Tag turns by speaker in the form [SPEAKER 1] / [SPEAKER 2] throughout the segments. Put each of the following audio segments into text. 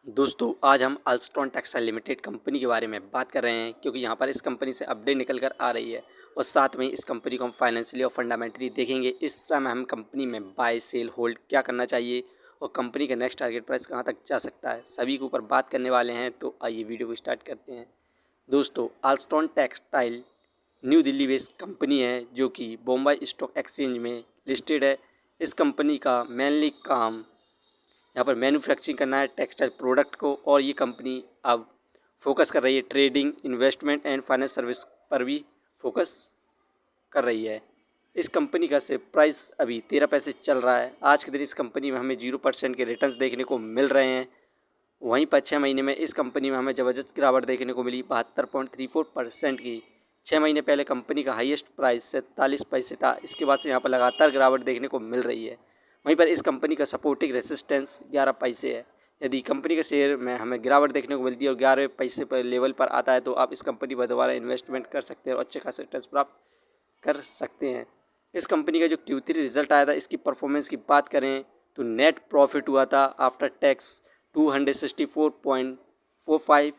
[SPEAKER 1] दोस्तों आज हम अल्स्टॉन टेक्सटाइल लिमिटेड कंपनी के बारे में बात कर रहे हैं क्योंकि यहाँ पर इस कंपनी से अपडेट निकल कर आ रही है और साथ में इस कंपनी को हम फाइनेंशियली और फंडामेंटली देखेंगे। इस समय हम कंपनी में बाय सेल होल्ड क्या करना चाहिए और कंपनी का नेक्स्ट टारगेट प्राइस कहाँ तक जा सकता है, सभी के ऊपर बात करने वाले हैं। तो आइए वीडियो को स्टार्ट करते हैं। दोस्तों Alstone textile New Delhi based company है जो कि बॉम्बे स्टॉक एक्सचेंज में लिस्टेड है। इस कंपनी का मेनली काम यहाँ पर मैन्युफैक्चरिंग करना है टेक्सटाइल प्रोडक्ट को, और ये कंपनी अब फोकस कर रही है trading, investment and finance service पर भी फोकस कर रही है। इस कंपनी का शेयर प्राइस अभी 13 पैसे चल रहा है। आज के दिन इस कंपनी में हमें 0% के रिटर्न्स देखने को मिल रहे हैं। वहीं पर 6 महीने में इस कंपनी में हमें ज़बरदस्त गिरावट देखने को मिली 72.34% की। 6 महीने पहले कंपनी का हाईएस्ट प्राइस 47 पैसे था। इसके बाद से यहाँ पर लगातार गिरावट देखने को मिल रही है। वहीं पर इस कंपनी का सपोर्टिंग रेसिस्टेंस 11 पैसे है। यदि कंपनी के शेयर में हमें गिरावट देखने को मिलती है और 11 पैसे पर लेवल पर आता है तो आप इस कंपनी पर दोबारा इन्वेस्टमेंट कर सकते हैं और अच्छे खासे रिटर्न्स प्राप्त कर सकते हैं। इस कंपनी का जो Q3 रिजल्ट आया था, इसकी परफॉर्मेंस की बात करें तो नेट प्रॉफिट हुआ था आफ्टर टैक्स 264.45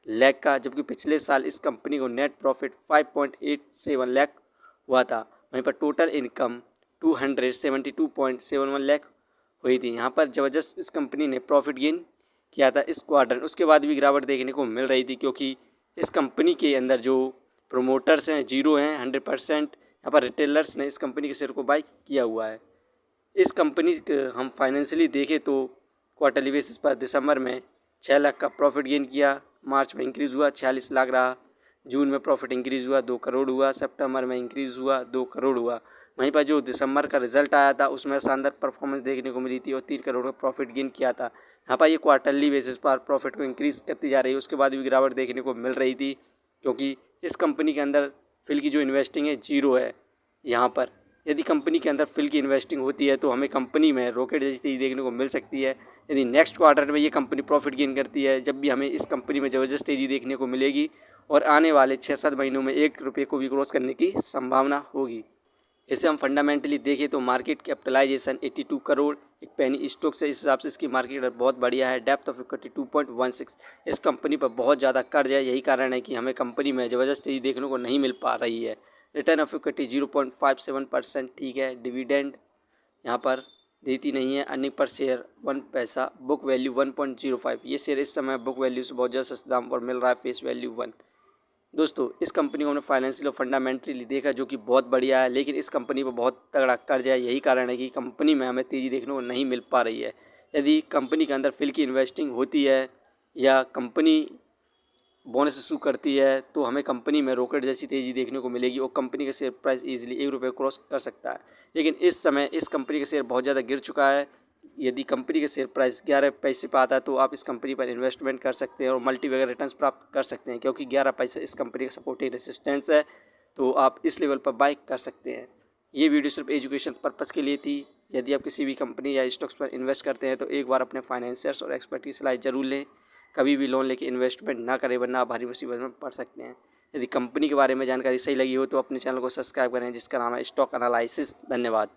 [SPEAKER 1] लाख का, जबकि पिछले साल इस कंपनी को नेट प्रॉफिट 5.87 लाख हुआ था। वहीं पर टोटल इनकम 272.71 लाख हुई थी। यहाँ पर ज़बरदस्त इस कंपनी ने प्रॉफिट गेन किया था इस क्वार्टर। उसके बाद भी गिरावट देखने को मिल रही थी क्योंकि इस कंपनी के अंदर जो प्रोमोटर्स हैं जीरो हैं, 100%। यहाँ पर रिटेलर्स ने इस कंपनी के शेयर को बाई किया हुआ है। इस कंपनी के हम फाइनेंशियली देखें तो क्वार्टरली बेसिस पर दिसंबर में 6 लाख का प्रॉफिट गेन किया, मार्च में इंक्रीज़ हुआ 46 लाख रहा, जून में प्रॉफिट इंक्रीज़ हुआ 2 करोड़ हुआ, सितंबर में इंक्रीज़ हुआ 2 करोड़ हुआ। वहीं पर जो दिसंबर का रिजल्ट आया था उसमें शानदार परफॉर्मेंस देखने को मिली थी और 3 करोड़ का प्रॉफिट गेन किया था। यहाँ पर ये क्वार्टरली बेसिस पर प्रॉफिट को इंक्रीज़ करती जा रही है। उसके बाद भी गिरावट देखने को मिल रही थी क्योंकि इस कंपनी के अंदर फिल की जो इन्वेस्टिंग है जीरो है। यहाँ पर यदि कंपनी के अंदर फिल की इन्वेस्टिंग होती है तो हमें कंपनी में रॉकेट जैसी तेज़ी देखने को मिल सकती है। यदि नेक्स्ट क्वार्टर में ये कंपनी प्रॉफिट गेन करती है, जब भी हमें इस कंपनी में ज़बरदस्त तेज़ी देखने को मिलेगी और आने वाले 6-7 महीनों में 1 रुपये को भी क्रॉस करने की संभावना होगी। इसे हम फंडामेंटली देखें तो मार्केट कैपिटलाइजेशन 82 करोड़, एक पेनी स्टॉक से इस हिसाब से इसकी मार्केट बहुत बढ़िया है। Depth of equity 2.16। इस कंपनी पर बहुत ज़्यादा कर्ज है, यही कारण है कि हमें कंपनी में ज़बरदस्त तेज़ी देखने को नहीं मिल पा रही है। रिटर्न ऑफ इक्विटी 0.57% ठीक है। डिविडेंड यहाँ पर देती नहीं है। अर्निंग पर शेयर 1 पैसा। Book value 1.05। ये शेयर इस समय बुक वैल्यू से बहुत ज़्यादा सस्ते दाम पर मिल रहा है, फेस वैल्यू 1। दोस्तों इस कंपनी को हमने फाइनेंशियल और फंडामेंटली देखा जो कि बहुत बढ़िया है, लेकिन इस कंपनी पर बहुत तगड़ा कर्ज है। यही कारण है कि कंपनी में हमें तेज़ी देखने को नहीं मिल पा रही है। यदि कंपनी के अंदर फिल की इन्वेस्टिंग होती है या कंपनी बोनस इशू करती है तो हमें कंपनी में रॉकेट जैसी तेज़ी देखने को मिलेगी और कंपनी का शेयर प्राइस ईजिली 1 रुपये क्रॉस कर सकता है। लेकिन इस समय इस कंपनी का शेयर बहुत ज़्यादा गिर चुका है। यदि कंपनी का शेयर प्राइस 11 पैसे पर आता है तो आप इस कंपनी पर इन्वेस्टमेंट कर सकते हैं और मल्टी वगैरह रिटर्न्स प्राप्त कर सकते हैं, क्योंकि 11 पैसे इस कंपनी का सपोर्टिंग रेसिस्टेंस है। तो आप इस लेवल पर बाई कर सकते हैं। ये वीडियो सिर्फ एजुकेशन पर्पज़ के लिए थी। यदि आप किसी भी कंपनी या स्टॉक्स पर इन्वेस्ट करते हैं तो एक बार अपने फाइनेंसियर्स और एक्सपर्ट की सलाह जरूर लें। कभी भी लोन लेके इन्वेस्टमेंट ना करें वरना आप भारी मुसीबत में पड़ सकते हैं। यदि कंपनी के बारे में जानकारी सही लगी हो तो अपने चैनल को सब्सक्राइब करें जिसका नाम है स्टॉक एनालिसिस। धन्यवाद।